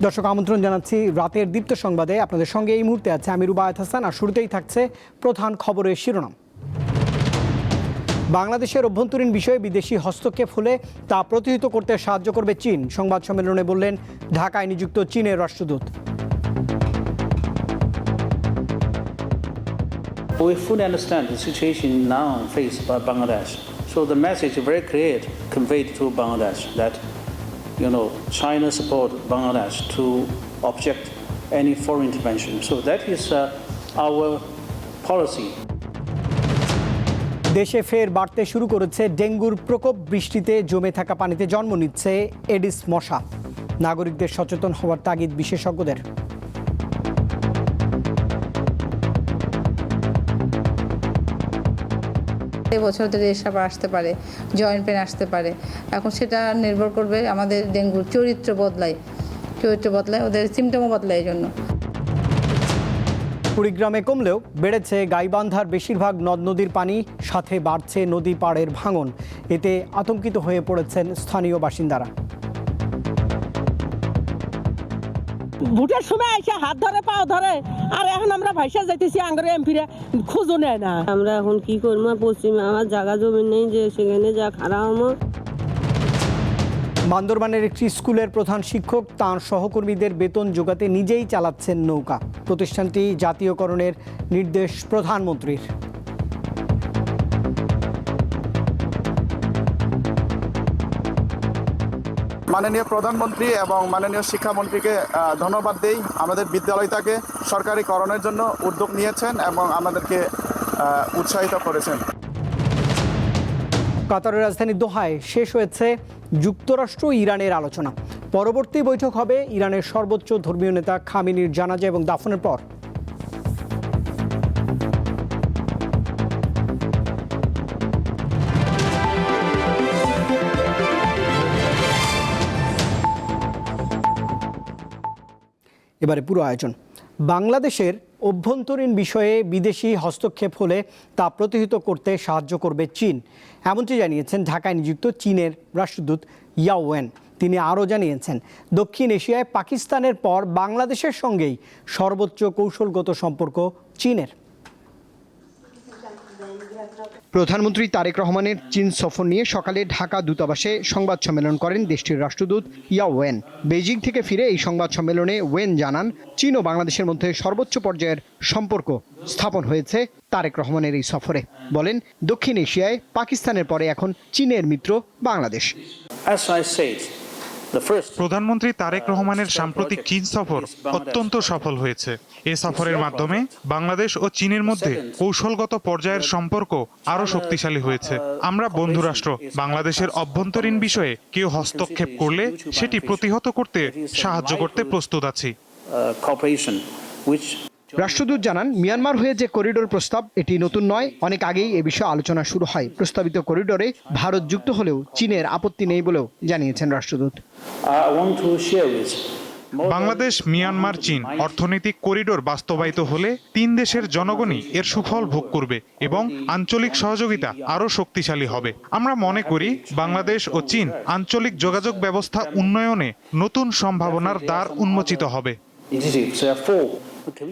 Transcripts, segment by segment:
দর্শক আমন্ত্রণ জানাচ্ছি রাতের দীপ্ত সংবাদে। আপনাদের সঙ্গে এই মুহূর্তে আছে আমি রুবায়েত হাসান। আর শুরুতেই থাকছে প্রধান খবরের শিরোনাম। বাংলাদেশের অভ্যন্তরীণ বিষয়ে বিদেশি হস্তক্ষেপ হলে তা প্রতিহত করতে সাহায্য করবে চীন, সংবাদ সম্মেলনে বললেন ঢাকায় নিযুক্ত চীনের রাষ্ট্রদূত। We fully understand the situation now faced by Bangladesh. So the message is very clear conveyed to Bangladesh that China support Bangladesh to object any foreign intervention. So that is our policy. দেশে ফের বাড়তে শুরু করেছে ডেঙ্গুর প্রকোপ। বৃষ্টিতে জমে থাকা পানিতে জন্ম নিচ্ছে এডিস মশা। নাগরিকদের সচেতন হওয়ার তাগিদ বিশেষজ্ঞদের। বছর ধরে এসব আসতে পারে, জয়েন্ট পেন আসতে পারে। এখন সেটা নির্ভর করবে আমাদের ডেঙ্গুর চরিত্র বদলায়, ওদের সিমটমও বদলায়। এই জন্য কুড়িগ্রামে কমলেও বেড়েছে গাইবান্ধার বেশিরভাগ নদ নদীর পানি, সাথে বাড়ছে নদী পাড়ের ভাঙন। এতে আতঙ্কিত হয়ে পড়েছেন স্থানীয় বাসিন্দারা। ভোটের সময় এসে হাত ধরে পাও ধরে, আর এখন আমরা ভাইসা যাইতেছি আঙ্গরে এমপিরা খোঁজও নেয় না। আমরা এখন কি করবো? পশ্চিমে আমার জায়গা জমি নেই যে সেখানে যা খারাপ আমার। বান্দরবানের একটি স্কুলের প্রধান শিক্ষক তাঁর সহকর্মীদের বেতন জোগাতে নিজেই চালাচ্ছেন নৌকা। প্রতিষ্ঠানটি জাতীয়করণের নির্দেশ প্রধানমন্ত্রীর। মাননীয় প্রধানমন্ত্রী এবং মাননীয় শিক্ষামন্ত্রীকে ধন্যবাদ দেই। আমাদের বিদ্যালয়টাকে সরকারিকরণের জন্য উদ্যোগ নিয়েছেন এবং আমাদেরকে উৎসাহিত করেছেন। কাতারের রাজধানী দোহায় শেষ হয়েছে যুক্তরাষ্ট্র ইরানের আলোচনা। পরবর্তী বৈঠক হবে ইরানের সর্বোচ্চ ধর্মীয় নেতা খামেনির জানাজা এবং দাফনের পর। এবারে পুরো আয়োজন। বাংলাদেশের অভ্যন্তরীণ বিষয়ে বিদেশি হস্তক্ষেপ হলে তা প্রতিহত করতে সাহায্য করবে চীন, এমনটি জানিয়েছেন ঢাকায় নিযুক্ত চীনের রাষ্ট্রদূত ইয়াও ওয়েন। তিনি আরও জানিয়েছেন, দক্ষিণ এশিয়ায় পাকিস্তানের পর বাংলাদেশের সঙ্গেই সর্বোচ্চ কৌশলগত সম্পর্ক চীনের। প্রধানমন্ত্রী তারেক রহমানের চীন সফর নিয়ে সকালে ঢাকা দূতাবাসে সংবাদ সম্মেলন করেন দেশটির রাষ্ট্রদূত ইয়াও ওয়েন। বেইজিং থেকে ফিরে এই সংবাদ সম্মেলনে ওয়েন জানান, চীন ও বাংলাদেশের মধ্যে সর্বোচ্চ পর্যায়ের সম্পর্ক স্থাপন হয়েছে তারেক রহমানের এই সফরে। বলেন, দক্ষিণ এশিয়ায় পাকিস্তানের পরে এখন চীনের মিত্র বাংলাদেশ। প্রধানমন্ত্রী তারেক রহমানের সাম্প্রতিক চীন সফর অত্যন্ত সফল হয়েছে। এ সফরের মাধ্যমে বাংলাদেশ ও চীনের মধ্যে কৌশলগত পর্যায়ের সম্পর্ক আরও শক্তিশালী হয়েছে। আমরা বন্ধুরাষ্ট্র। বাংলাদেশের অভ্যন্তরীণ বিষয়ে কেউ হস্তক্ষেপ করলে সেটি প্রতিহত করতে সাহায্য করতে প্রস্তুত আছি। রাষ্ট্রদূত জানান, মিয়ানমার হয়ে যে করিডোর প্রস্তাব, এটি নতুন নয়। অনেক আগেই এ বিষয়ে আলোচনা শুরু হয়। প্রস্তাবিত করিডোরে ভারত যুক্ত হলেও চীনের আপত্তি নেই বলেও জানিয়েছেন রাষ্ট্রদূত। বাংলাদেশ, মিয়ানমার, চীন অর্থনৈতিক করিডোর বাস্তবায়িত হলে তিন দেশের জনগণই এর সুফল ভোগ করবে এবং আঞ্চলিক সহযোগিতা আরও শক্তিশালী হবে। আমরা মনে করি বাংলাদেশ ও চীন আঞ্চলিক যোগাযোগ ব্যবস্থা উন্নয়নে নতুন সম্ভাবনার দ্বার উন্মোচিত হবে।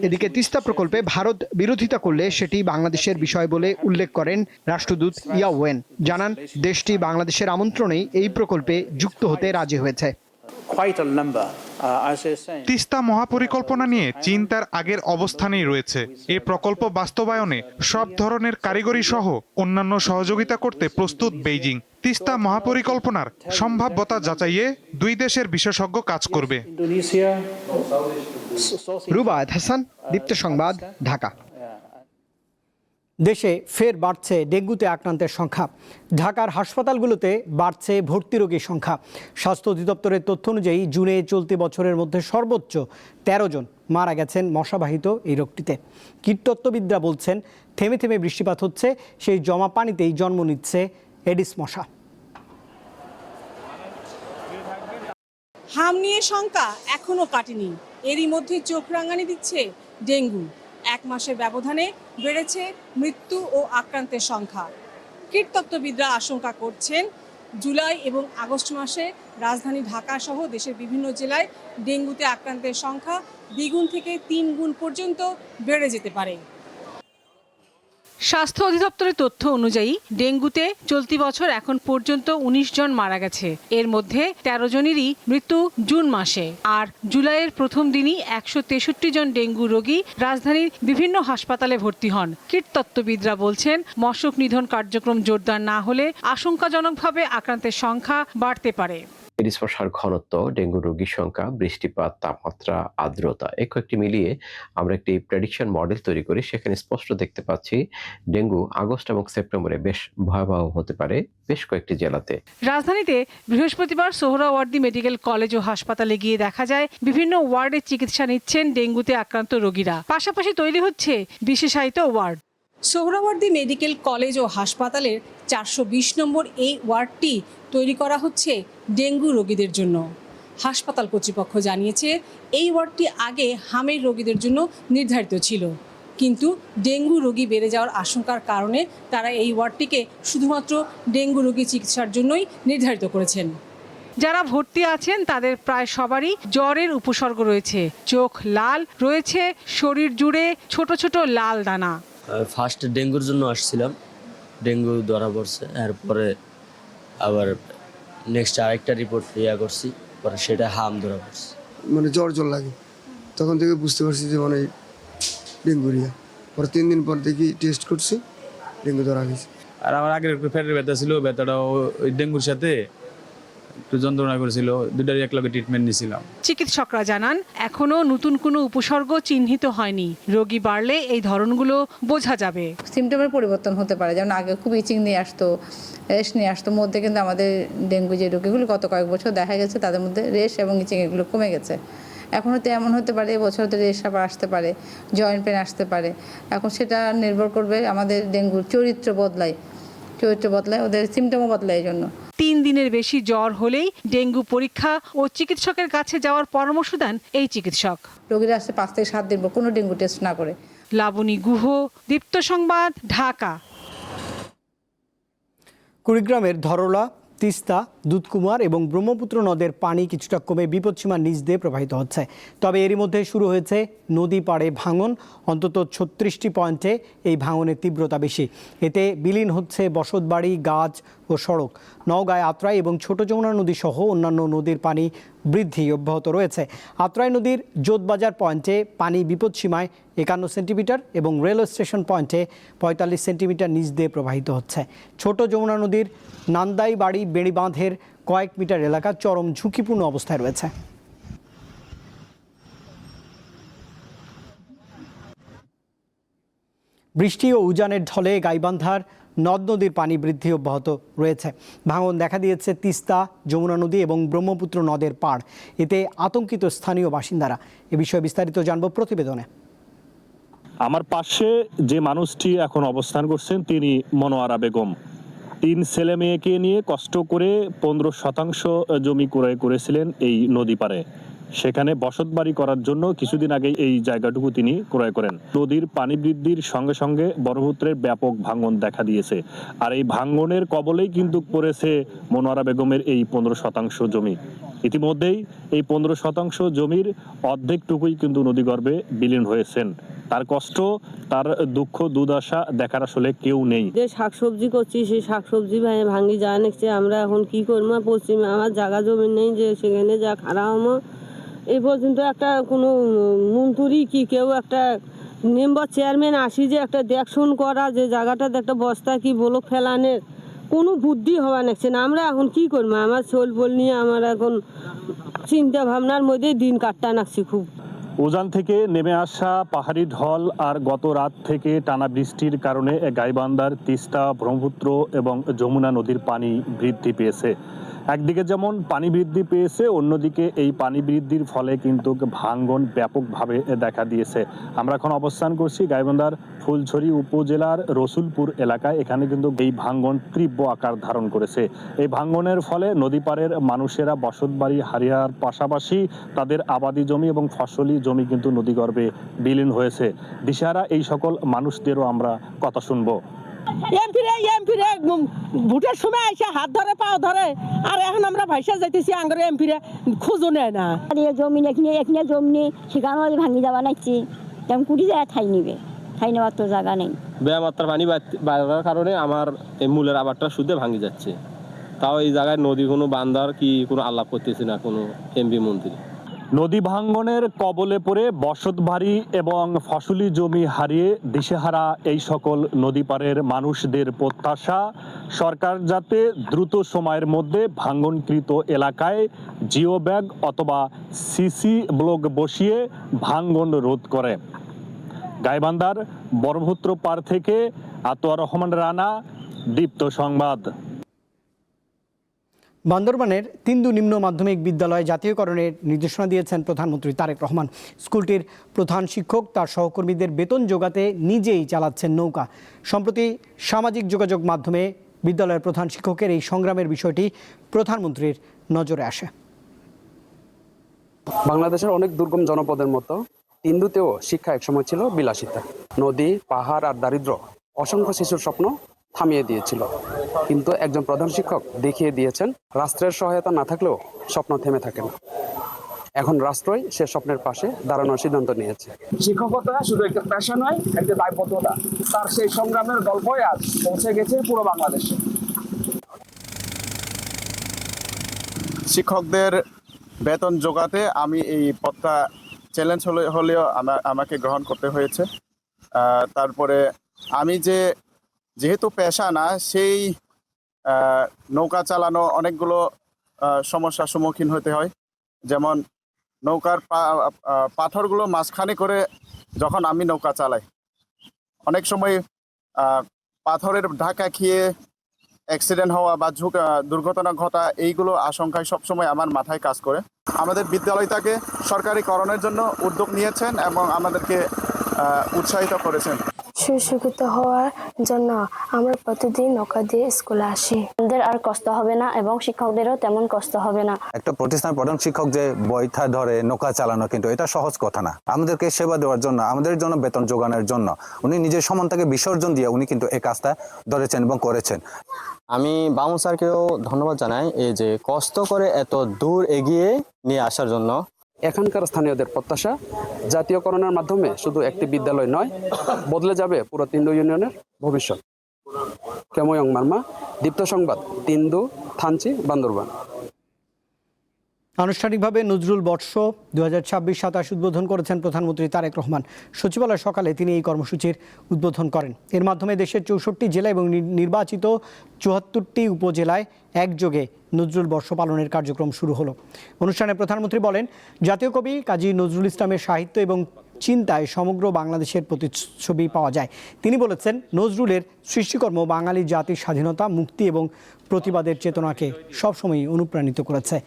এদিকে তিস্তা প্রকল্পে ভারত বিরোধিতা করলে সেটি বাংলাদেশের বিষয় বলে উল্লেখ করেন রাষ্ট্রদূত ইয়াও ওয়েন। জানান, দেশটি বাংলাদেশের আমন্ত্রণেই এই প্রকল্পে যুক্ত হতে রাজি হয়েছে। তিস্তা মহাপরিকল্পনা নিয়ে চীন তার আগের অবস্থানেই রয়েছে। এ প্রকল্প বাস্তবায়নে সব ধরনের কারিগরি সহ অন্যান্য সহযোগিতা করতে প্রস্তুত বেইজিং। তিস্তা মহাপরিকল্পনার সম্ভাব্যতা যাচাইয়ে দুই দেশের বিশেষজ্ঞ কাজ করবে। রুবায়েত হাসান, দীপ্ত সংবাদ, ঢাকা। দেশে ফের বাড়ছে ডেঙ্গুতে আক্রান্তের সংখ্যা। ঢাকার হাসপাতালগুলোতে বাড়ছে ভর্তি রোগীর সংখ্যা। স্বাস্থ্য অধিদপ্তরের তথ্য অনুযায়ী জুনে চলতি বছরের মধ্যে সর্বোচ্চ 13 জন মারা গেছেন মশাবাহিত এই রোগটিতে। কীটতত্ত্ববিদরা বলছেন, থেমে থেমে বৃষ্টিপাত হচ্ছে, সেই জমা পানিতেই জন্ম নিচ্ছে এডিস মশা। হাম নিয়ে শঙ্কা এখনো কাটেনি, এরই মধ্যে চোখ রাঙানি দিচ্ছে ডেঙ্গু। 1 মাসের ব্যবধানে বেড়েছে মৃত্যু ও আক্রান্তের সংখ্যা। কীটতত্ত্ববিদরা আশঙ্কা করছেন, জুলাই এবং আগস্ট মাসে রাজধানী ঢাকা সহ দেশের বিভিন্ন জেলায় ডেঙ্গুতে আক্রান্তের সংখ্যা দ্বিগুণ থেকে 3 গুণ পর্যন্ত বেড়ে যেতে পারে। স্বাস্থ্য অধিদপ্তরের তথ্য অনুযায়ী ডেঙ্গুতে চলতি বছর এখন পর্যন্ত 19 জন মারা গেছে। এর মধ্যে 13 জনেরই মৃত্যু জুন মাসে। আর জুলাইয়ের প্রথম দিনই 163 জন ডেঙ্গু রোগী রাজধানীর বিভিন্ন হাসপাতালে ভর্তি হন। কীটতত্ত্ববিদরা বলছেন, মশক নিধন কার্যক্রম জোরদার না হলে আশঙ্কাজনকভাবে আক্রান্তের সংখ্যা বাড়তে পারে। স্পর্শার ঘনত্ব, ডেঙ্গু রোগীর সংখ্যা, বৃষ্টিপাত, তাপমাত্রা, আর্দ্রতা এই কয়েকটি মিলিয়ে আমরা একটি প্রেডিকশন মডেল তৈরি করি। সেখানে স্পষ্ট দেখতে পাচ্ছি ডেঙ্গু আগস্ট এবং সেপ্টেম্বরে বেশ ভয়াবহ হতে পারে বেশ কয়েকটি জেলাতে। রাজধানীতে বৃহস্পতিবার সোহরাওয়ার্দী মেডিকেল কলেজ ও হাসপাতালে গিয়ে দেখা যায় বিভিন্ন ওয়ার্ডে চিকিৎসা নিচ্ছেন ডেঙ্গুতে আক্রান্ত রোগীরা। পাশাপাশি তৈরি হচ্ছে বিশেষায়িত ওয়ার্ড। সোহরাওয়ার্দী মেডিকেল কলেজ ও হাসপাতালের 420 নম্বর এই ওয়ার্ডটি তৈরি করা হচ্ছে ডেঙ্গু রোগীদের জন্য। হাসপাতাল কর্তৃপক্ষ জানিয়েছে, এই ওয়ার্ডটি আগে হামের রোগীদের জন্য নির্ধারিত ছিল, কিন্তু ডেঙ্গু রোগী বেড়ে যাওয়ার আশঙ্কার কারণে তারা এই ওয়ার্ডটিকে শুধুমাত্র ডেঙ্গু রোগী চিকিৎসার জন্যই নির্ধারিত করেছেন। যারা ভর্তি আছেন তাদের প্রায় সবারই জ্বরের উপসর্গ রয়েছে। চোখ লাল, রয়েছে শরীর জুড়ে ছোট ছোট লাল দানা। ফার্স্ট ডেঙ্গুর জন্য আসছিলাম, ডেঙ্গু ধরা পড়ছে। এরপরে আবার নেক্সট আরেকটা রিপোর্ট করছি, পরে সেটা হাম ধরা পড়ছে। মানে জ্বর লাগে, তখন থেকে বুঝতে পারছি যে মানে ডেঙ্গুরিয়া। পরে 3 দিন পর দেখি টেস্ট করছি, ডেঙ্গু ধরা গেছে। আর আমার আগের একটু পেটের ব্যথা ছিল, ব্যথাটাও ওই ডেঙ্গুর সাথে একটু যন্ত্রণা করেছিল, দুটারই একলগে ট্রিটমেন্ট নিয়েছিলাম। চিকিৎসকরা জানান, এখনো নতুন কোনো উপসর্গ চিহ্নিত হয়নি। রোগী বাড়লে এই ধরনগুলো বোঝা যাবে। সিমটমের পরিবর্তন হতে পারে, যেমন আগে খুব ইচিং নিয়ে আসতো, রেশ নিয়ে আসতো। মধ্যে কিন্তু আমাদের ডেঙ্গু যে রোগীগুলো গত কয়েক বছর দেখা গেছে তাদের মধ্যে রেশ এবং ইচিং এগুলো কমে গেছে। এখন হয়তো এমন হতে পারে এবছর তো রেশ আবার আসতে পারে, জয়েন্ট পেন আসতে পারে। এখন সেটা নির্ভর করবে আমাদের ডেঙ্গুর চরিত্র বদলায়, ওদের সিমটমও বদলায়। এই জন্য 3 দিনের বেশি জ্বর হলেই ডেঙ্গু পরীক্ষা ও চিকিৎসকের কাছে যাওয়ার পরামর্শ দেন এই চিকিৎসক। রোগীরা আসছে 5 থেকে 7 দিন পর কোনো ডেঙ্গু টেস্ট না করে। লাবণী গুহ, দীপ্ত সংবাদ, ঢাকা। কুড়িগ্রামের ধরলা, তিস্তা, দুধকুমার এবং ব্রহ্মপুত্র নদের পানি কিছুটা কমে বিপদসীমার নিচ দিয়ে প্রবাহিত হচ্ছে। তবে এরই মধ্যে শুরু হয়েছে নদী পাড়ে ভাঙন। অন্তত 36টি পয়েন্টে এই ভাঙনের তীব্রতা বেশি। এতে বিলীন হচ্ছে বসতবাড়ি, গাছ ও সড়ক। নওগাঁয় আত্রাই এবং ছোট যমুনা নদী সহ অন্যান্য নদীর পানি বৃদ্ধি অব্যাহত রয়েছে। আত্রাই নদীর জোতবাজার পয়েন্টে পানি বিপদসীমায় 51 সেন্টিমিটার এবং রেলওয়ে স্টেশন পয়েন্টে 45 সেন্টিমিটার নিচ দিয়ে প্রবাহিত হচ্ছে। ছোট যমুনা নদীর নান্দাইবাড়ি বেড়িবাঁধের কয়েক মিটার এলাকা চরম ঝুঁকিপূর্ণ অবস্থায় রয়েছে। বৃষ্টি ও উজানের ঢলে গাইবান্ধার নদ নদীর পানি বৃদ্ধি অব্যাহত রয়েছে। ভাঙন দেখা দিয়েছে তিস্তা, যমুনা নদী এবং ব্রহ্মপুত্র নদের পাড়। এতে আতঙ্কিত স্থানীয় বাসিন্দারা। এ বিষয়ে বিস্তারিত জানব প্রতিবেদনে। আমার পাশে যে মানুষটি এখন অবস্থান করছেন তিনি মনোয়ারা বেগম। 3 ছেলে মেয়েকে নিয়ে কষ্ট করে 15% জমি ক্রয় করেছিলেন এই নদী পাড়ে। সেখানে বসতবাড়ি করার জন্য কিছুদিন আগে এই জায়গাটুকু তিনি ক্রয় করেন। নদীর পানি বৃদ্ধির সঙ্গে সঙ্গে ব্রহ্মপুত্রের ব্যাপক ভাঙন দেখা দিয়েছে। আর এই ভাঙনের কবলেই কিন্তু পড়েছে মনোয়ারা বেগমের এই 15% জমি। ইতিমধ্যেই এই 15% জমির অর্ধেকটুকুই কিন্তু নদীগর্ভে বিলীন হয়েছেন। তার কষ্ট, তার দুঃখ, দুর্দশা দেখার আসলে কেউ নেই। যে শাকসবজি করছি সেই শাকসবজি ভাঙি যায় নাকছে। আমরা এখন কি করবো? পশ্চিমে আমার জায়গা জমি নেই যে সেখানে যা খারাপ হবো। এই পর্যন্ত একটা কোনো মন্ত্রী কি কেউ একটা মেম্বার চেয়ারম্যান আসি যে একটা দেখশন করা, যে জায়গাটাতে একটা বস্তা কি বলো ফেলানের কোনো বুদ্ধি হওয়া নাকছে না। আমরা এখন কি করবো? আমার চোল বল নিয়ে আমার এখন চিন্তা ভাবনার মধ্যে দিন কাটটা নাকছি খুব। উজান থেকে নেমে আসা পাহাড়ি ঢল আর গত রাত থেকে টানা বৃষ্টির কারণে গাইবান্ধার তিস্তা, ব্রহ্মপুত্র এবং যমুনা নদীর পানি বৃদ্ধি পেয়েছে। একদিকে যেমন পানি বৃদ্ধি পেয়েছে, অন্যদিকে এই পানি বৃদ্ধির ফলে কিন্তু ভাঙন ব্যাপকভাবে দেখা দিয়েছে। আমরা এখন অবস্থান করছি গাইবান্ধার ফুলছড়ি উপজেলার রসুলপুর এলাকায়। এখানে কিন্তু এই ভাঙন তীব্র আকার ধারণ করেছে। এই ভাঙনের ফলে নদী পাড়ের মানুষেরা বসতবাড়ি হারিয়ার পাশাপাশি তাদের আবাদি জমি এবং ফসলি জমি কিন্তু নদীগর্ভে বিলীন হয়েছে। দিশাহারা এই সকল মানুষদেরও আমরা কথা শুনবো। এমপিরে ভোটের সময় এসে হাত ধরে পাও ধরে, আর এখন আমরা ভাইসা যাইতেছি আঙ্গরে এমপিরে খোঁজও নেয় না। জমি এখানে জমি সেখানেও ভাঙি যাওয়া নাইছি, তেমন কুড়ি জায়গায় ঠাই নিবে, ঠাই নেওয়ার তো জায়গা নেই। বেয়ামাত্রার পানি বাড়ার কারণে আমার এই মূলের আবারটা শুদ্ধে ভাঙি যাচ্ছে। তাও এই জায়গায় নদী কোনো বান্ধার কি কোনো আলাপ করতেছে না কোনো এমপি মন্ত্রী। নদী ভাঙ্গনের কবলে পড়ে বসতবাড়ি এবং ফসলি জমি হারিয়ে দিশেহারা এই সকল নদী পাড়ের মানুষদের প্রত্যাশা সরকার যাতে দ্রুত সময়ের মধ্যে ভাঙ্গনকৃত এলাকায় জিও ব্যাগ অথবা সিসি ব্লক বসিয়ে ভাঙ্গন রোধ করে। গাইবান্ধার ব্রহ্মপুত্র পার থেকে আতোয়ার রহমান রানা, দীপ্ত সংবাদ। বান্দরবানের তিন্দু নিম্ন মাধ্যমিক বিদ্যালয়ে জাতীয়করণের নির্দেশনা দিয়েছেন প্রধানমন্ত্রী তারেক রহমান। স্কুলটির প্রধান শিক্ষক তার সহকর্মীদের বেতন জোগাতে নিজেই চালাচ্ছেন নৌকা। সম্প্রতি সামাজিক যোগাযোগ মাধ্যমে বিদ্যালয়ের প্রধান শিক্ষকের এই সংগ্রামের বিষয়টি প্রধানমন্ত্রীর নজরে আসে। বাংলাদেশের অনেক দুর্গম জনপদের মতো তিন্দুতেও শিক্ষা একসময় ছিল বিলাসিতা। নদী, পাহাড় আর দারিদ্র অসংখ্য শিশুর স্বপ্ন থামিয়ে দিয়েছিল, কিন্তু একজন প্রধান শিক্ষক দেখিয়ে দিয়েছেন রাষ্ট্রের সহায়তা না থাকলেও স্বপ্ন থেমে থাকে না। এখন রাষ্ট্রই সে স্বপ্নের পাশে দাঁড়ানোর সিদ্ধান্ত নিয়েছে। শিক্ষকতা শুধু একটা পেশা নয়, একটা দায়বদ্ধতা। তার সেই সংগ্রামের গল্পই আজ পৌঁছে গেছে পুরো বাংলাদেশে। শিক্ষকদের বেতন জোগাতে আমি এই পদটা চ্যালেঞ্জ হলেও আমাকে গ্রহণ করতে হয়েছে। তারপরে আমি যেহেতু পেশা না, সেই নৌকা চালানো অনেকগুলো সমস্যার সম্মুখীন হতে হয়। যেমন নৌকার পাথরগুলো মাঝখানে করে যখন আমি নৌকা চালাই, অনেক সময় পাথরের ধাক্কা খেয়ে অ্যাক্সিডেন্ট হওয়া বা দুর্ঘটনা ঘটা, এইগুলো আশঙ্কায় সবসময় আমার মাথায় কাজ করে। আমাদের বিদ্যালয়টাকে সরকারিকরণের জন্য উদ্যোগ নিয়েছেন এবং আমাদেরকে উৎসাহিত করেছেন। সুশিক্ষিত হওয়ার জন্য আমরা প্রতিদিন নৌকা দিয়ে স্কুলে আসি। আমাদের আর কষ্ট হবে না এবং শিক্ষকদেরও তেমন কষ্ট হবে না। একটা প্রতিষ্ঠানের প্রধান শিক্ষক যে বৈঠা ধরে নৌকা চালানো, কিন্তু এটা সহজ কথা না। আমাদেরকে সেবা দেওয়ার জন্য, আমাদের জন্য বেতন যোগানোর জন্য উনি নিজের সমানতাকে বিসর্জন দিয়ে উনি কিন্তু এই কাজটা ধরেছেন এবং করেছেন। আমি বামু স্যারকেও ধন্যবাদ জানাই, এই যে কষ্ট করে এত দূর এগিয়ে নিয়ে আসার জন্য। এখানকার স্থানীয়দের প্রত্যাশা জাতীয়করণের মাধ্যমে শুধু একটি বিদ্যালয় নয়, বদলে যাবে পুরো তিন্দু ইউনিয়নের ভবিষ্যৎ। কেময়ং মার্মা, দীপ্ত সংবাদ, তিন্দু, থানচি, বান্দরবান। আনুষ্ঠানিকভাবে নজরুল বর্ষ 2026-27 উদ্বোধন করেছেন প্রধানমন্ত্রী তারেক রহমান। সচিবালয় সকালে তিনি এই কর্মসূচির উদ্বোধন করেন। এর মাধ্যমে দেশের 64 জেলা এবং নির্বাচিত 74টি উপজেলায় একযোগে নজরুল বর্ষ পালনের কার্যক্রম শুরু হলো। অনুষ্ঠানে প্রধানমন্ত্রী বলেন, জাতীয় কবি কাজী নজরুল ইসলামের সাহিত্য এবং চিন্তায় সমগ্র বাংলাদেশের প্রতিচ্ছবি পাওয়া যায়। তিনি বলেছেন, নজরুলের সৃষ্টিকর্ম বাঙালি জাতির স্বাধীনতা, মুক্তি এবং প্রতিবাদের চেতনাকে সবসময়ই অনুপ্রাণিত করেছে।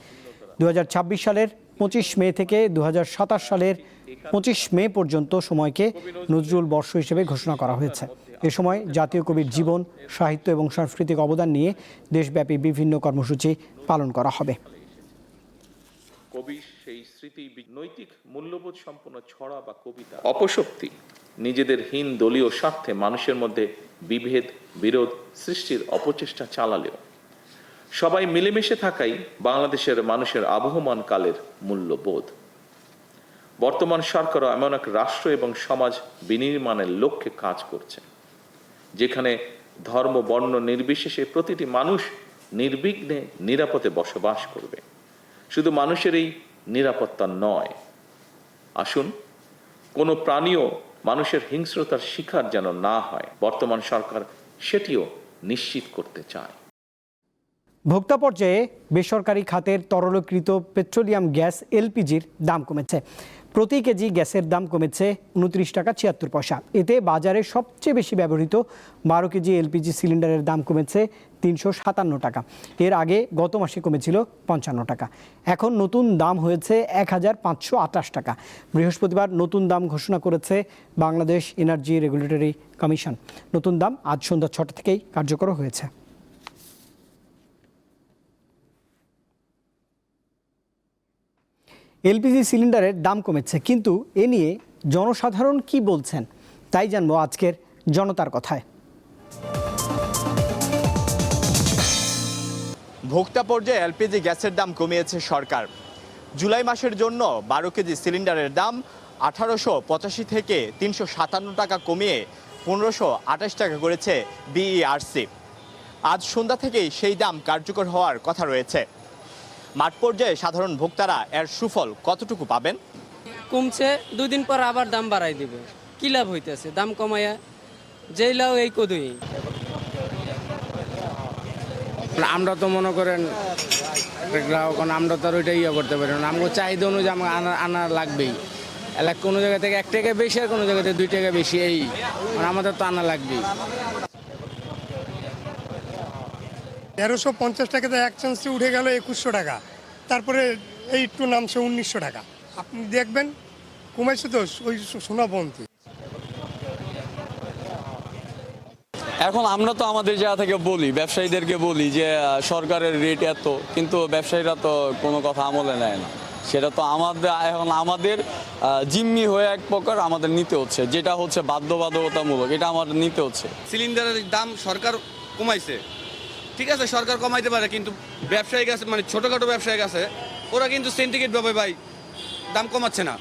2026 সালের 25 মে থেকে 2027 সালের 25 মে পর্যন্ত সময়কে নজরুল বর্ষ হিসেবে ঘোষণা করা হয়েছে। এ সময় জাতীয় কবির জীবন, সাহিত্য এবং সাংস্কৃতিক অবদান নিয়ে দেশব্যাপী বিভিন্ন কর্মসূচি পালন করা হবে। কবি সেই স্মৃতি, নৈতিক মূল্যবোধ সম্পন্ন ছড়া বা কবিতা, অপশক্তি, নিজেদের হীন দলীয় স্বার্থে মানুষের মধ্যে বিভেদ, বিরোধ সৃষ্টির অপচেষ্টা চালালেও সবাই মিলেমিশে থাকাই বাংলাদেশের মানুষের আবহমান কালের মূল্যবোধ। বর্তমান সরকারও এমন এক রাষ্ট্র এবং সমাজ বিনির্মাণের লক্ষ্যে কাজ করছে, যেখানে ধর্ম, বর্ণ নির্বিশেষে প্রতিটি মানুষ নির্বিঘ্নে নিরাপদে বসবাস করবে। শুধু মানুষের এই নিরাপত্তা নয়, আসুন কোনো প্রাণীও মানুষের হিংস্রতার শিকার যেন না হয়, বর্তমান সরকার সেটিও নিশ্চিত করতে চায়। ভোক্তা পর্যায়ে বেসরকারি খাতের তরলীকৃত পেট্রোলিয়াম গ্যাস এলপিজির দাম কমেছে। প্রতি কেজি গ্যাসের দাম কমেছে 29 টাকা 76 পয়সা। এতে বাজারে সবচেয়ে বেশি ব্যবহৃত 12 কেজি এলপিজি সিলিন্ডারের দাম কমেছে 357 টাকা। এর আগে গত মাসে কমেছিল 55 টাকা। এখন নতুন দাম হয়েছে 1528 টাকা। বৃহস্পতিবার নতুন দাম ঘোষণা করেছে বাংলাদেশ এনার্জি রেগুলেটরি কমিশন। নতুন দাম আজ সন্ধ্যা 6টা থেকেই কার্যকর হয়েছে। এলপিজি সিলিন্ডারের দাম কমেছে, কিন্তু এ নিয়ে জনসাধারণ কি বলছেন তাই জানবো আজকের জনতার কথায়। ভোক্তা পর্যায়ে এলপিজি গ্যাসের দাম কমিয়েছে সরকার। জুলাই মাসের জন্য 12 কেজি সিলিন্ডারের দাম 1885 থেকে 357 টাকা কমিয়ে 1528 টাকা করেছে বিইআরসি। আজ সন্ধ্যা থেকেই সেই দাম কার্যকর হওয়ার কথা রয়েছে। মাঠ পর্যায়ে সাধারণ ভোক্তারা এর সুফল কতটুকু পাবেন? কমছে, 2 দিন পর আবার দাম বাড়াই দিবে। কি লাভ হইতেছে? দাম কমায়া যেই লাভ এই কদুই। আমরা তো মনে করেন গ্রাহক, আমরা তো আর ওইটা করতে পারি না। আমাকে চাহিদা অনুযায়ী আমার আনা লাগবেই। কোনো জায়গা থেকে 1 টাকা বেশি আর কোনো জায়গা থেকে 2 টাকা বেশি, এই আমাদের তো আনা লাগবেই। 1350 টাকাতে এক চান্সে উঠে গেল 2100 টাকা, তারপরে এই একটু নামছে 1900 টাকা। আপনি দেখবেন কমাইছে তো ওই সোনাপন্থী। এখন আমরা তো আমাদের জায়গা থেকে বলি, ব্যবসায়ীদেরকে বলি যে সরকারের রেট এত, কিন্তু ব্যবসায়ীরা তো কোনো কথা আমলে নেয় না। সেটা তো আমাদের জিম্মি হয়ে এক প্রকার আমাদের নিতে হচ্ছে, যেটা হচ্ছে বাধ্যবাধকতামূলক, এটা আমাদের নিতে হচ্ছে। সিলিন্ডারের দাম সরকার কমাইছে, ঠিক আছে, সরকার কমাইতে পারে, কিন্তু ব্যবসায়ী কাছে মানে ছোটোখাটো ব্যবসায়ী কাছে ওরা কিন্তু সিন্ডিকেট ভাবে ভাই দাম কমাচ্ছে না।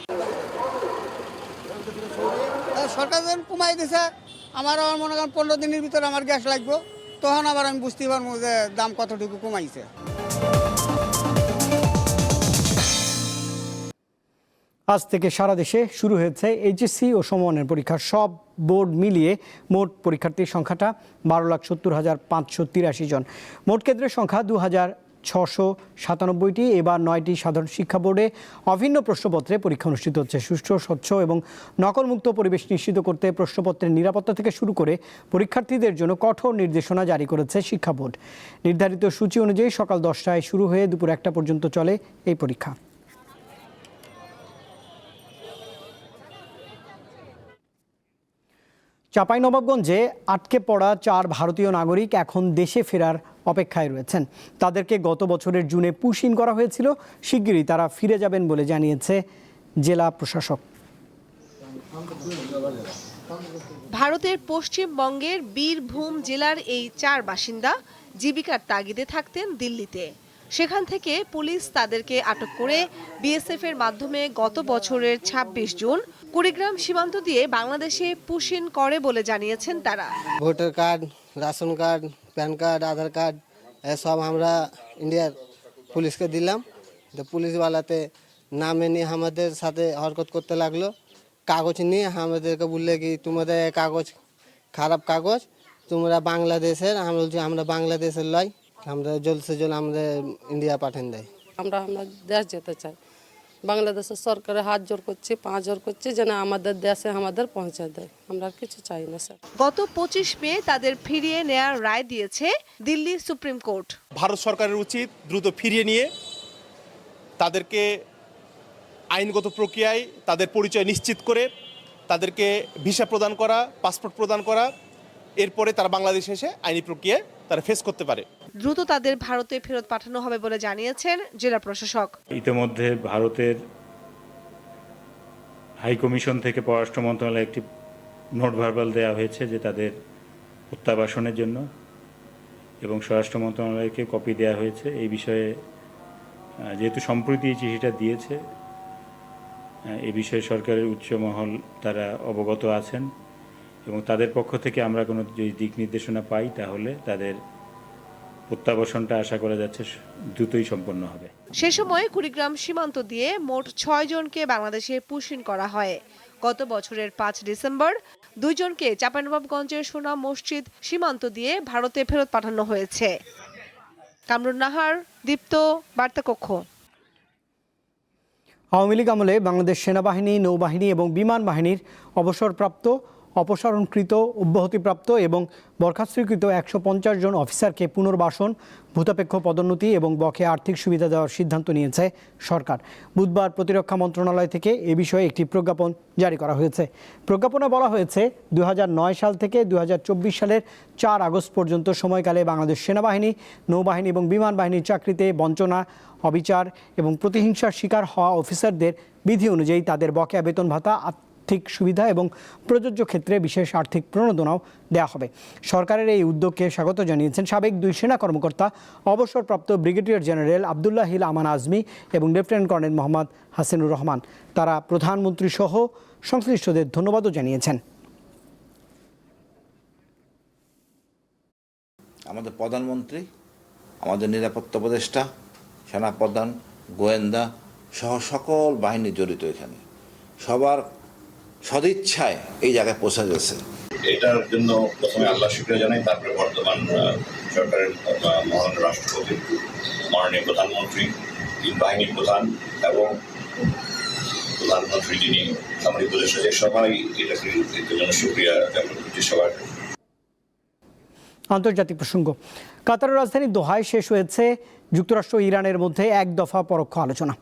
সরকার যখন কমাই দিছে, আমার মনে করেন 15 দিনের ভিতরে আমার গ্যাস লাগবে, তখন আবার আমি বুঝতে পারবো যে দাম কতটুকু কমাইছে। আজ থেকে সারা দেশে শুরু হয়েছে এইচএসসি ও সমমানের পরীক্ষা। সব বোর্ড মিলিয়ে মোট পরীক্ষার্থীর সংখ্যাটা 12,70,583 জন। মোট কেন্দ্রের সংখ্যা 2,697টি। এবার 9টি সাধারণ শিক্ষা বোর্ডে অভিন্ন প্রশ্নপত্রে পরীক্ষা অনুষ্ঠিত হচ্ছে। সুষ্ঠু, স্বচ্ছ এবং নকলমুক্ত পরিবেশ নিশ্চিত করতে প্রশ্নপত্রের নিরাপত্তা থেকে শুরু করে পরীক্ষার্থীদের জন্য কঠোর নির্দেশনা জারি করেছে শিক্ষা বোর্ড। নির্ধারিত সূচি অনুযায়ী সকাল 10টায় শুরু হয়ে দুপুর 1টা পর্যন্ত চলে এই পরীক্ষা। চাঁপাইনবাবগঞ্জে আটকে পড়া 4 ভারতীয় নাগরিক এখন দেশে ফেরার অপেক্ষায় রয়েছেন। তাদেরকে গত বছরের জুনে পুশ ইন করা হয়েছিল। শিগগিরই তারা ফিরে যাবেন বলে জানিয়েছে জেলা প্রশাসক। ভারতের পশ্চিমবঙ্গের বীরভূম জেলার এই 4 বাসিন্দা জীবিকার তাগিদে থাকতেন দিল্লিতে। সেখান থেকে পুলিশ তাদেরকে আটক করে বিএসএফ এর মাধ্যমে গত বছরের 26 জুন কুড়িগ্রাম সীমান্ত দিয়ে বাংলাদেশে পুশ ইন করে বলে জানিয়েছেন তারা। Voter card, ration card, PAN card, Aadhaar card এসব আমরা ইন্ডিয়ার পুলিশকে দিলাম। তো পুলিশওয়ালাতে নামে নিয়ে আমাদের সাথে হরকত করতে লাগলো। কাগজ নিয়ে আমাদেরকে বললে কি তোমাদের কাগজ খারাপ কাগজ, তোমরা বাংলাদেশের। আমরা বলছি আমরা বাংলাদেশের লয়, আমরা জলদি সে জল আমাদের ইন্ডিয়া পাঠান দেয়। আমরা দেশ যেতে চাই, বাংলাদেশের সরকারের হাত জোর করছে, পা জোর করছে যেন আমাদের দেশে আমাদের পৌঁছে দেয়। আমরা কিছু চাই না স্যার। গত 25 মে তাদের ফিরিয়ে নেয়ার রায় দিয়েছে দিল্লি সুপ্রিম কোর্ট। ভারত সরকারের উচিত দ্রুত ফিরিয়ে নিয়ে তাদেরকে আইনগত প্রক্রিয়ায় তাদের পরিচয় নিশ্চিত করে তাদেরকে ভিসা প্রদান করা, পাসপোর্ট প্রদান করা, এরপরে তারা বাংলাদেশে এসে আইনি প্রক্রিয়ায় তারা ফেস করতে পারে। দ্রুত তাদের ভারতে ফেরত পাঠানো হবে বলে জানিয়েছেন জেলা প্রশাসক। ইতিমধ্যে ভারতের হাই কমিশন থেকে পররাষ্ট্র মন্ত্রণালয়ে একটি নোট ভার্বাল দেওয়া হয়েছে যে তাদের প্রত্যাবাসনের জন্য, এবং স্বরাষ্ট্র মন্ত্রণালয়কে কপি দেওয়া হয়েছে এই বিষয়ে। যেহেতু সম্প্রতি এই চিঠিটা দিয়েছে, এ বিষয়ে সরকারের উচ্চ মহল তারা অবগত আছেন, এবং তাদের পক্ষ থেকে আমরা কোনো যদি দিক নির্দেশনা পাই তাহলে তাদের প্রত্যাবাসনটা আশা করা যাচ্ছে দ্রুতই সম্পন্ন হবে। সে সময় কুড়িগ্রাম সীমান্ত দিয়ে মোট 6 জনকে বাংলাদেশে পুশ ইন করা হয়। গত বছরের 5 ডিসেম্বর 2 জনকে চাঁপাইনবাবগঞ্জের সোনা মসজিদ সীমান্ত দিয়ে ভারতে ফেরত পাঠানো হয়েছে। কামরুন নাহার, দীপ্ত, বার্তাকক্ষ। আওয়ামী লীগ আমলে বাংলাদেশ সেনাবাহিনী, নৌবাহিনী এবং বিমান বাহিনীর অবসরপ্রাপ্ত, অপসারণকৃত, অব্যাহতিপ্রাপ্ত এবং বরখাস্তকৃত 150 জন অফিসারকে পুনর্বাসন, ভূতাপেক্ষ পদোন্নতি এবং বকেয়া আর্থিক সুবিধা দেওয়ার সিদ্ধান্ত নিয়েছে সরকার। বুধবার প্রতিরক্ষা মন্ত্রণালয় থেকে এ বিষয়ে একটি প্রজ্ঞাপন জারি করা হয়েছে। প্রজ্ঞাপনে বলা হয়েছে 2009 সাল থেকে 2024 সালের 4 আগস্ট পর্যন্ত সময়কালে বাংলাদেশ সেনাবাহিনী, নৌবাহিনী এবং বিমান বাহিনীর চাকরিতে বঞ্চনা, অবিচার এবং প্রতিহিংসার শিকার হওয়া অফিসারদের বিধি অনুযায়ী তাদের বকেয়া বেতন ভাতা আর্থিক সুবিধা এবং প্রযোজ্য ক্ষেত্রে বিশেষ আর্থিক প্রণোদনাও দেওয়া হবে। সরকারের এই উদ্যোগকে স্বাগত জানিয়েছেন সাবেক 2 সেনা কর্মকর্তা, অবসরপ্রাপ্ত ব্রিগেডিয়ার জেনারেল আবদুল্লাহ হিল আমান আজমি এবং লেফটেন্যান্ট কর্নেল মোহাম্মদ হাসিনুর রহমান। তারা প্রধানমন্ত্রী সহ সংশ্লিষ্টদের ধন্যবাদও জানিয়েছেন। আমাদের প্রধানমন্ত্রী, আমাদের নিরাপত্তা উপদেষ্টা, সেনাপ্রধান, গোয়েন্দা সহ সকল বাহিনী জড়িত, এখানে সবার সদিচ্ছায় এই জায়গায় পৌঁছা গেছে। এটার জন্য প্রথমে আল্লাহ শুকরিয়া জানাই, তারপরে বর্তমান সরকারের মহান রাষ্ট্রপতি, মাননীয় প্রধানমন্ত্রী, তিন বাহিনীর প্রধান এবং প্রধানমন্ত্রী যিনি সামরিক উপদেষ্টা, সবাই এটাকে এটার জন্য শুকরিয়া জ্ঞাপন করছি সবার। আন্তর্জাতিক প্রসঙ্গ। কাতারের রাজধানী দোহায় শেষ হয়েছে যুক্তরাষ্ট্র ও ইরানের মধ্যে এক দফা পরোক্ষ আলোচনা।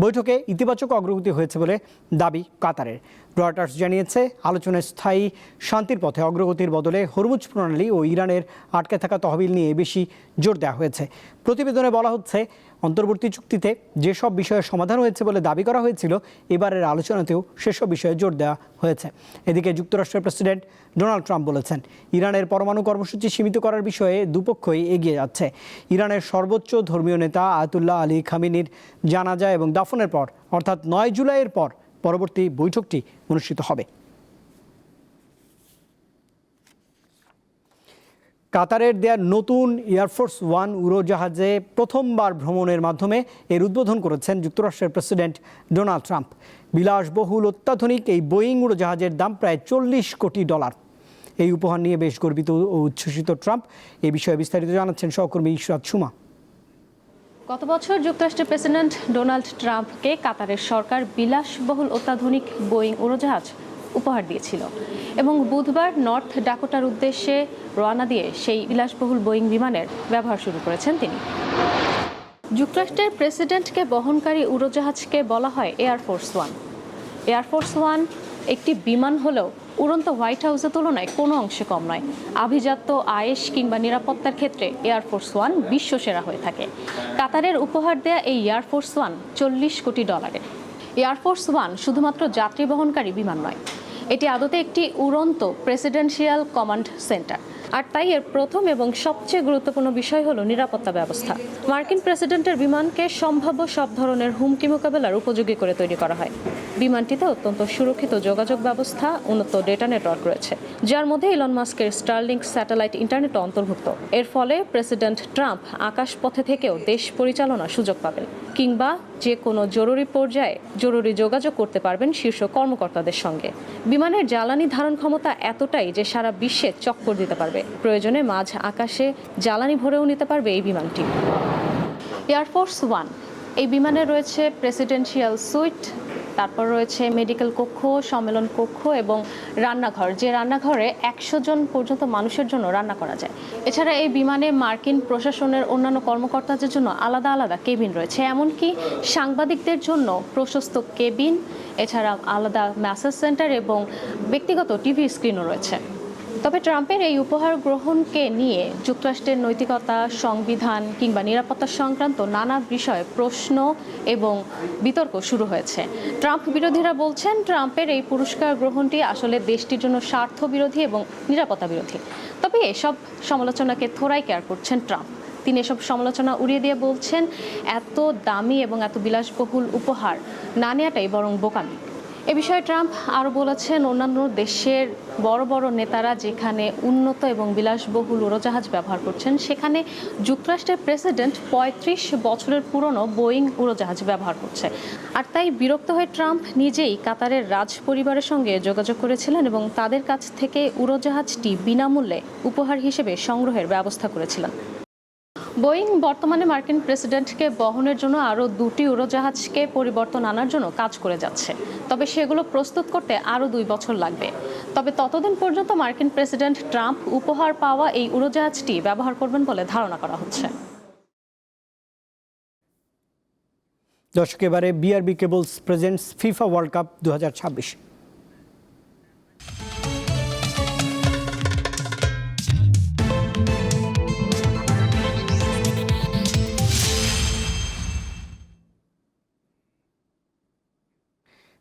বৈঠকে ইতিবাচক অগ্রগতি হয়েছে বলে দাবি কাতারের। রয়টার্স জানিয়েছে, আলোচনায় স্থায়ী শান্তির পথে অগ্রগতির বদলে হরমুজ প্রণালী ও ইরানের আটকে থাকা তহবিল নিয়ে বেশি জোর দেওয়া হয়েছে। প্রতিবেদনে বলা হচ্ছে, অন্তর্বর্তী চুক্তিতে যেসব বিষয়ে সমাধান হয়েছে বলে দাবি করা হয়েছিল, এবারের আলোচনাতেও সেসব বিষয়ে জোর দেওয়া হয়েছে। এদিকে যুক্তরাষ্ট্রের প্রেসিডেন্ট ডোনাল্ড ট্রাম্প বলেছেন, ইরানের পরমাণু কর্মসূচি সীমিত করার বিষয়ে দুপক্ষই এগিয়ে যাচ্ছে। ইরানের সর্বোচ্চ ধর্মীয় নেতা আয়াতুল্লাহ আলী খামেনির জানাজা এবং দাফনের পর, অর্থাৎ 9 জুলাইয়ের পর পরবর্তী বৈঠকটি অনুষ্ঠিত হবে। কাতারের দেয়া নতুন এয়ারফোর্স 1 উড়োজাহাজে প্রথমবার ভ্রমণের মাধ্যমে এর উদ্বোধন করেছেন যুক্তরাষ্ট্রের প্রেসিডেন্ট ডোনাল্ড ট্রাম্প। বিলাসবহুল অত্যাধুনিক এই বোয়িং উড়োজাহাজের দাম প্রায় $40 কোটি। এই উপহার নিয়ে বেশ গর্বিত ও উচ্ছ্বসিত ট্রাম্প। এ বিষয়ে বিস্তারিত জানাচ্ছেন সহকর্মী ইশরাত সুমা। গত বছর যুক্তরাষ্ট্রের প্রেসিডেন্ট ডোনাল্ড ট্রাম্পকে কাতারের সরকার বিলাসবহুল অত্যাধুনিক বোয়িং উড়োজাহাজ উপহার দিয়েছিল এবং বুধবার নর্থ ডাকোটার উদ্দেশ্যে রওনা দিয়ে সেই বিলাসবহুল বোয়িং বিমানের ব্যবহার শুরু করেছেন তিনি। যুক্তরাষ্ট্রের প্রেসিডেন্টকে বহনকারী উড়োজাহাজকে বলা হয় এয়ারফোর্স 1। এয়ারফোর্স 1 একটি বিমান হলেও উড়ন্ত হোয়াইট হাউসের তুলনায় কোনো অংশে কম নয়। আভিজাত্য, আয়েশ কিংবা নিরাপত্তার ক্ষেত্রে এয়ারফোর্স 1 বিশ্বসেরা হয়ে থাকে। কাতারের উপহার দেয়া এই এয়ারফোর্স 1 $40 কোটি। এয়ারফোর্স 1 শুধুমাত্র যাত্রী বহনকারী বিমান নয়, এটি আদতে একটি উড়ন্ত প্রেসিডেন্সিয়াল কমান্ড সেন্টার। আর তাই এর প্রথম এবং সবচেয়ে গুরুত্বপূর্ণ বিষয় হলো নিরাপত্তা ব্যবস্থা। মার্কিন প্রেসিডেন্টের বিমানকে সম্ভাব্য সব ধরনের হুমকি মোকাবেলার উপযোগী করে তৈরি করা হয়। বিমানটিতে অত্যন্ত সুরক্ষিত যোগাযোগ ব্যবস্থা, উন্নত ডেটা নেটওয়ার্ক রয়েছে, যার মধ্যে ইলন মাস্কের স্টারলিংক স্যাটেলাইট ইন্টারনেট অন্তর্ভুক্ত। এর ফলে প্রেসিডেন্ট ট্রাম্প আকাশপথে থেকেও দেশ পরিচালনার সুযোগ পাবেন, কিংবা যে কোনো জরুরি পর্যায়ে জরুরি যোগাযোগ করতে পারবেন শীর্ষ কর্মকর্তাদের সঙ্গে। বিমানের জ্বালানি ধারণ ক্ষমতা এতটাই যে সারা বিশ্বে চক্কর দিতে পারবে। প্রয়োজনে মাঝ আকাশে জ্বালানি ভরেও নিতে পারবে এই বিমানটি। এয়ারফোর্স 1 এই বিমানে রয়েছে প্রেসিডেন্সিয়াল সুইট, তারপর রয়েছে মেডিকেল কক্ষ, সম্মেলন কক্ষ এবং রান্নাঘর, যে রান্নাঘরে 100 জন পর্যন্ত মানুষের জন্য রান্না করা যায়। এছাড়া এই বিমানে মার্কিন প্রশাসনের অন্যান্য কর্মকর্তাদের জন্য আলাদা আলাদা কেবিন রয়েছে, এমনকি সাংবাদিকদের জন্য প্রশস্ত কেবিন, এছাড়া আলাদা ম্যাসেজ সেন্টার এবং ব্যক্তিগত টিভি স্ক্রিনও রয়েছে। তবে ট্রাম্পের এই উপহার গ্রহণকে নিয়ে যুক্তরাষ্ট্রের নৈতিকতা, সংবিধান কিংবা নিরাপত্তা সংক্রান্ত নানা বিষয়ে প্রশ্ন এবং বিতর্ক শুরু হয়েছে। ট্রাম্প বিরোধীরা বলছেন, ট্রাম্পের এই পুরস্কার গ্রহণটি আসলে দেশটির জন্য স্বার্থ বিরোধী এবং নিরাপত্তা বিরোধী। তবে এসব সমালোচনাকে থোড়াই কেয়ার করছেন ট্রাম্প। তিনি এসব সমালোচনা উড়িয়ে দিয়ে বলছেন, এত দামি এবং এত বিলাসবহুল উপহার না নেওয়াটাই বরং বোকামি। এ বিষয়ে ট্রাম্প আরও বলেছেন, অন্যান্য দেশের বড় বড় নেতারা যেখানে উন্নত এবং বিলাসবহুল উড়োজাহাজ ব্যবহার করছেন, সেখানে যুক্তরাষ্ট্রের প্রেসিডেন্ট 35 বছরের পুরনো বোয়িং উড়োজাহাজ ব্যবহার করছে। আর তাই বিরক্ত হয়ে ট্রাম্প নিজেই কাতারের রাজ পরিবারের সঙ্গে যোগাযোগ করেছিলেন এবং তাদের কাছ থেকে উড়োজাহাজটি বিনামূল্যে উপহার হিসেবে সংগ্রহের ব্যবস্থা করেছিলেন। বোয়িং বর্তমানে মার্কিন প্রেসিডেন্টকে বহনের জন্য আরও 2টি উড়োজাহাজকে পরিবর্তন আনার জন্য কাজ করে যাচ্ছে। তবে সেগুলো প্রস্তুত করতে আরও 2 বছর লাগবে। তবে ততদিন পর্যন্ত মার্কিন প্রেসিডেন্ট ট্রাম্প উপহার পাওয়া এই উড়োজাহাজটি ব্যবহার করবেন বলে ধারণা করা হচ্ছে। দর্শক, এবারে BRB cables presents FIFA world cup 2026।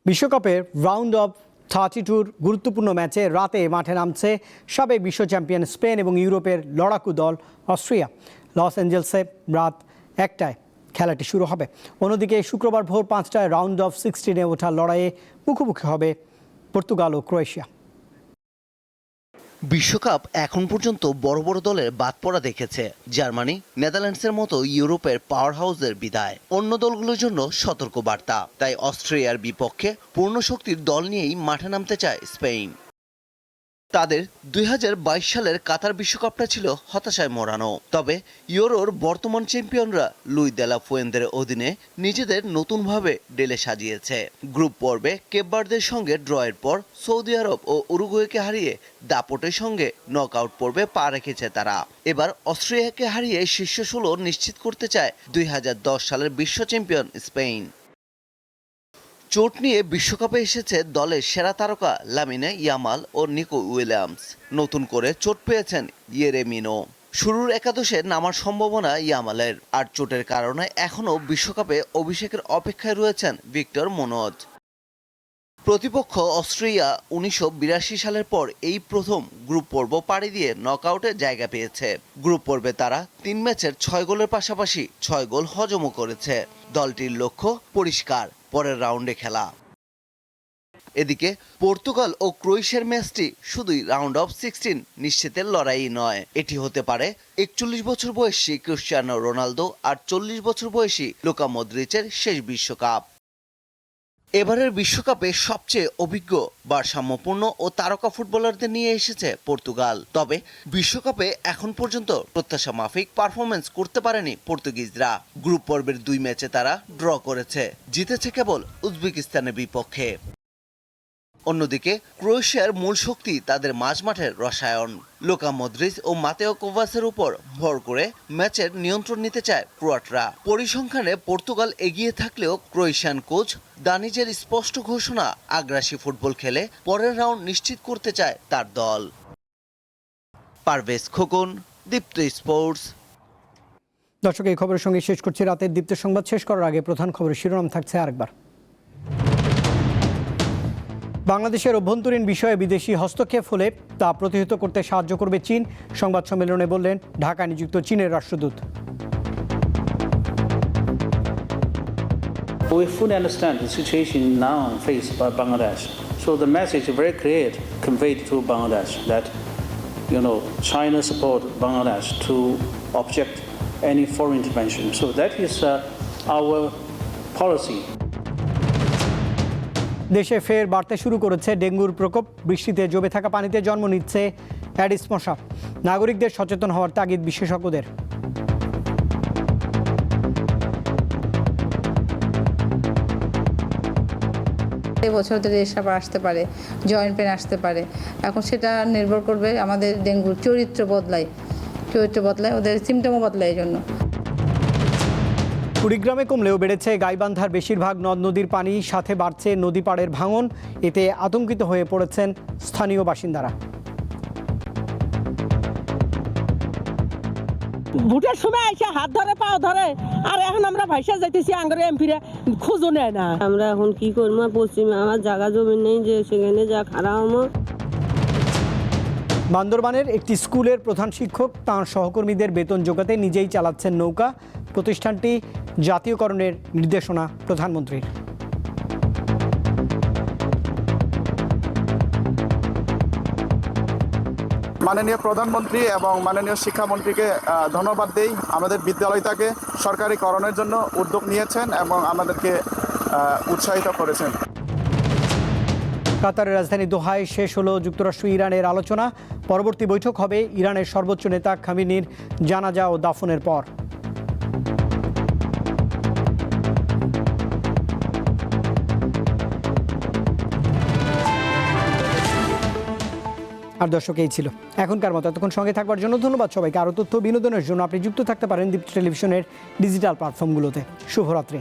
বিশ্বকাপের রাউন্ড অফ 32 গুরুত্বপূর্ণ ম্যাচে রাতে মাঠে নামছে সাবেক বিশ্ব চ্যাম্পিয়ন স্পেন এবং ইউরোপের লড়াকু দল অস্ট্রিয়া। লস অ্যাঞ্জেলসে রাত 1টায় খেলাটি শুরু হবে। অন্যদিকে শুক্রবার ভোর 5টায় রাউন্ড অফ 16-এ ওঠার লড়াইয়ে মুখোমুখি হবে পর্তুগাল ও ক্রোয়েশিয়া। বিশ্বকাপ এখন পর্যন্ত বড় বড় দলের বাদ পড়া দেখেছে। জার্মানি, নেদারল্যান্ডসের মতো ইউরোপের পাওয়ার হাউসের বিদায় অন্য দলগুলোর জন্য সতর্ক বার্তা। তাই অস্ট্রিয়ার বিপক্ষে পূর্ণ শক্তির দল নিয়েই মাঠে নামতে চায় স্পেন। তাদের 2022 সালের কাতার বিশ্বকাপটা ছিল হতাশায় মোড়ানো। তবে ইউরোর বর্তমান চ্যাম্পিয়নরা লুই দ্য লা ফুয়েন্তের অধীনে নিজেদের নতুনভাবে ঢেলে সাজিয়েছে। গ্রুপ পর্বে কেপ ভার্দের সঙ্গে ড্রয়ের পর সৌদি আরব ও উরুগুয়েকে হারিয়ে দাপটের সঙ্গে নকআউট পর্বে পা রেখেছে তারা। এবার অস্ট্রিয়াকে হারিয়ে শীর্ষ 16 নিশ্চিত করতে চায় 2010 সালের বিশ্ব চ্যাম্পিয়ন স্পেন। চোট নিয়ে বিশ্বকাপে এসেছে দলের সেরা তারকা লামিনে ইয়ামাল ও নিকো উইলিয়ামস। নতুন করে চোট পেয়েছেন ইয়েরেমিনো। শুরুর একাদশে নামার সম্ভাবনা ইয়ামালের। আর চোটের কারণে এখনও বিশ্বকাপে অভিষেকের অপেক্ষায় রয়েছেন ভিক্টর মুনোজ। প্রতিপক্ষ অস্ট্রিয়া 1982 সালের পর এই প্রথম গ্রুপ পর্ব পাড়ি দিয়ে নকআউটে জায়গা পেয়েছে। গ্রুপ পর্বে তারা 3 ম্যাচের 6 গোলের পাশাপাশি 6 গোল হজমও করেছে। দলটির লক্ষ্য পরিষ্কার, পরের রাউন্ডে খেলা। এদিকে পর্তুগাল ও ক্রোয়েশিয়ার ম্যাচটি শুধুই রাউন্ড অফ 16 নিশ্চিতের লড়াই নয়। এটি হতে পারে 41 বছর বয়সী ক্রিস্টিয়ানো রোনালদো আর 40 বছর বয়সী লুকা মদ্রিচের শেষ বিশ্বকাপ। এবারের বিশ্বকাপে সবচেয়ে অভিজ্ঞ, ভারসাম্যপূর্ণ ও তারকা ফুটবলারদের নিয়ে এসেছে পর্তুগাল। তবে বিশ্বকাপে এখন পর্যন্ত প্রত্যাশা মাফিক পারফরমেন্স করতে পারেনি পর্তুগিজরা। গ্রুপ পর্বের 2 ম্যাচে তারা ড্র করেছে, জিতেছে কেবল উজবেকিস্তানের বিপক্ষে। অন্যদিকে ক্রোয়েশিয়ার মূল শক্তি তাদের মাঝমাঠের রসায়ন। লুকা মদ্রিচ ও মাতেও কোভাসের উপর ভর করে ম্যাচের নিয়ন্ত্রণ নিতে চায় ক্রোয়াটরা। পরিসংখ্যানে পর্তুগাল এগিয়ে থাকলেও ক্রোয়েশিয়ান কোচ দানিজের স্পষ্ট ঘোষণা, আগ্রাসী ফুটবল খেলে পরের রাউন্ড নিশ্চিত করতে চায় তার দল। পারভেজ খোকন, দীপ্ত স্পোর্টস। দর্শক, এই খবরের সঙ্গে শেষ করছি রাতের দীপ্ত সংবাদ। শেষ করার আগে প্রধান খবরের শিরোনাম থাকছে আরেকবার। বাংলাদেশের অভ্যন্তরীণ বিষয়ে বিদেশি হস্তক্ষেপ হলে তা প্রতিহত করতে সাহায্য করবে চীন, সংবাদ সম্মেলনে বললেন ঢাকায় নিযুক্ত চীনের রাষ্ট্রদূত। We fully understand the situation now faced by Bangladesh. So the message is very clear conveyed to Bangladesh that, China support Bangladesh to object any foreign intervention. So that is our policy. দেশে ফের বাড়তে শুরু করেছে ডেঙ্গুর প্রকোপ। বৃষ্টিতে জমে থাকা পানিতে জন্ম নিচ্ছে অ্যাডিস মশা। নাগরিকদের সচেতন হওয়ার তাগিদ বিশেষজ্ঞদের। এবছর রেশা আসতে পারে, জয়েন্ট পেন আসতে পারে। এখন সেটা নির্ভর করবে আমাদের ডেঙ্গুর চরিত্র বদলায়, ওদের সিমটমও বদলায়। এই জন্য কুড়িগ্রামে কমলেও বেড়েছে গাইবান্ধার বেশিরভাগ নদ নদীর পানি, সাথে বাড়ছে নদী পাড়ের ভাঙন। এতে আতঙ্কিত হয়ে পড়েছেন স্থানীয় বাসিন্দারা। ভোটের সময় এসে হাত ধরে পাও ধরে, আর এখন আমরা ভাইসা যাইতেছি, আঙ্গরে এমপিরা খোঁজও নেয় না। আমরা এখন কি করবো? পশ্চিমে আমার জায়গা জমি নেই যে সেখানে যা খারাপ হবো। বান্দরবানের একটি স্কুলের প্রধান শিক্ষক তাঁর সহকর্মীদের বেতন জোগাতে নিজেই চালাচ্ছেন নৌকা। প্রতিষ্ঠানটি জাতীয়করণের নির্দেশনা প্রধানমন্ত্রীর। মাননীয় প্রধানমন্ত্রী এবং মাননীয় শিক্ষামন্ত্রীকে ধন্যবাদ দেই। আমাদের বিদ্যালয়টাকে সরকারিকরণের জন্য উদ্যোগ নিয়েছেন এবং আমাদেরকে উৎসাহিত করেছেন। কাতারের রাজধানী দোহায় শেষ হলো যুক্তরাষ্ট্র ইরানের আলোচনা। পরবর্তী বৈঠক হবে ইরানের সর্বোচ্চ নেতা খামেনির জানাজা ও দাফনের পর। আর দর্শক, এই ছিল এখনকার মতো। এতক্ষণ সঙ্গে থাকবার জন্য ধন্যবাদ সবাইকে। আরও তথ্য বিনোদনের জন্য আপনি যুক্ত থাকতে পারেন দীপ্ত টেলিভিশনের ডিজিটাল প্ল্যাটফর্মগুলোতে। শুভরাত্রি।